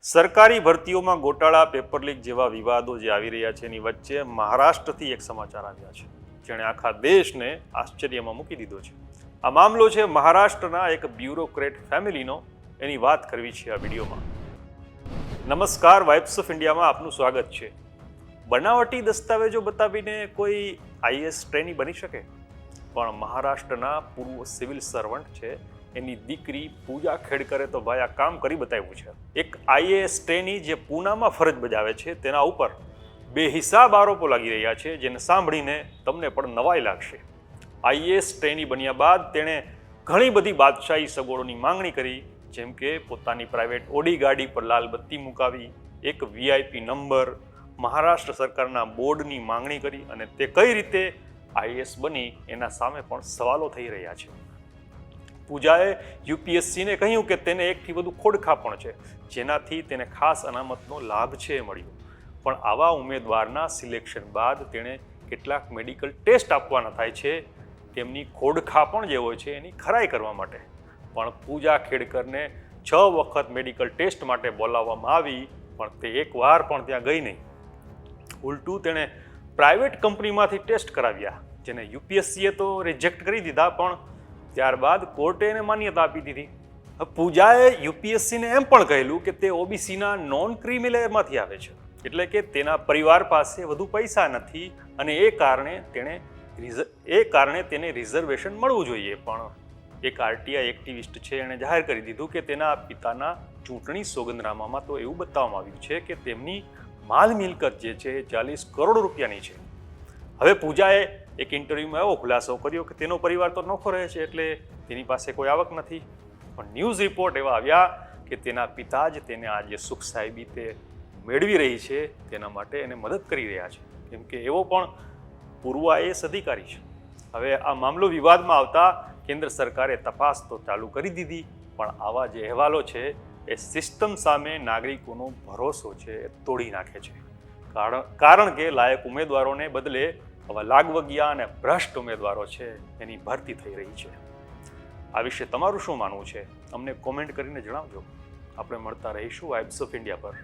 સરકારી ભરતીઓમાં ગોટાળા, paper leak જેવા વિવાદો જે આવી રહ્યા છે એની વચ્ચે મહારાષ્ટ્રથી એક સમાચાર આવ્યા છે જેણે આખા દેશને આશ્ચર્યમાં મૂકી દીધો છે. આ મામલો છે મહારાષ્ટ્રના એક બ્યુરોક્રેટ ફેમિલીનો. એની વાત કરવી છે આ વિડીયોમાં. નમસ્કાર, વાઇબ્સ ઓફ ઇન્ડિયામાં આપનું સ્વાગત છે. બનાવટી દસ્તાવેજો બતાવીને કોઈ આઈએએસ ટ્રેની બની શકે, પણ મહારાષ્ટ્રના પૂર્વ સિવિલ સર્વન્ટ છે એની દીકરી પૂજા ખેડકરે તો ભાઈ આ કામ કરી બતાવ્યું છે. એક આઈએએસ ટ્રેની જે પૂનામાં ફરજ બજાવે છે તેના ઉપર બેહિસાબ આરોપો લાગી રહ્યા છે, જેને સાંભળીને તમને પણ નવાઈ લાગશે. આઈએએસ ટ્રેની બન્યા બાદ તેણે ઘણી બધી બાદશાહી સગવડોની માંગણી કરી, જેમ કે પોતાની પ્રાઇવેટ ઓડી ગાડી પર લાલ બત્તી મુકાવી, એક વીઆઈપી નંબર, મહારાષ્ટ્ર સરકારના બોર્ડની માંગણી કરી, અને તે કઈ રીતે આઈએએસ બની એના સામે પણ સવાલો થઈ રહ્યા છે. પૂજાએ યુપીએસસીને કહ્યું કે તેને એકથી વધુ ખોડખા પણ છે, જેનાથી તેને ખાસ અનામતનો લાભ છે મળ્યો. પણ આવા ઉમેદવારના સિલેક્શન બાદ તેણે કેટલાક મેડિકલ ટેસ્ટ આપવાના થાય છે તેમની ખોડખા પણ જે હોય છે એની ખરાઈ કરવા માટે. પણ પૂજા ખેડકરને 6 વખત મેડિકલ ટેસ્ટ માટે બોલાવવામાં આવી, પણ તે એકવાર પણ ત્યાં ગઈ નહીં. ઉલટું તેણે પ્રાઇવેટ કંપનીમાંથી ટેસ્ટ કરાવ્યા, જેને યુપીએસસીએ તો રિજેક્ટ કરી દીધા, પણ ત્યારબાદ કોર્ટે એને માન્યતા આપી દીધી. પૂજાએ યુપીએસસીને એમ પણ કહેલું કે તે ઓબીસીના નોન ક્રિમિલેયરમાંથી આવે છે, એટલે કે તેના પરિવાર પાસે વધુ પૈસા નથી અને એ કારણે તેને રિઝર્વેશન મળવું જોઈએ. પણ એક આરટીઆઈ એક્ટિવિસ્ટ છે એણે જાહેર કરી દીધું કે તેના પિતાના ચૂંટણી સોગંદનામામાં તો એવું બતાવવામાં આવ્યું છે કે તેમની માલ મિલકત જે છે એ 40 કરોડ રૂપિયાની છે. હવે પૂજાએ એક ઇન્ટરવ્યુમાં એવો ખુલાસો કર્યો કે તેનો પરિવાર તો નોખો રહે છે, એટલે તેની પાસે કોઈ આવક નથી. પણ ન્યૂઝ રિપોર્ટ એવા આવ્યા કે તેના પિતા જ તેને આ જે સુખ સાહેબી તે મેળવી રહી છે તેના માટે એને મદદ કરી રહ્યા છે, કેમ કે એવો પણ પૂર્વ આઈએએસ અધિકારી છે. હવે આ મામલો વિવાદમાં આવતા કેન્દ્ર સરકારે તપાસ તો ચાલુ કરી દીધી, પણ આવા જે અહેવાલો છે એ સિસ્ટમ સામે નાગરિકોનો ભરોસો છે એ તોડી નાખે છે. કારણ કે લાયક ઉમેદવારોને બદલે આવા લાગવગિયા અને ભ્રષ્ટ ઉમેદવારો છે એની ભરતી થઈ રહી છે. આ વિશે તમારું શું માનવું છે? અમને કોમેન્ટ કરીને જણાવજો. આપણે મળતા રહીશું વાઇબ્સ ઓફ ઇન્ડિયા પર.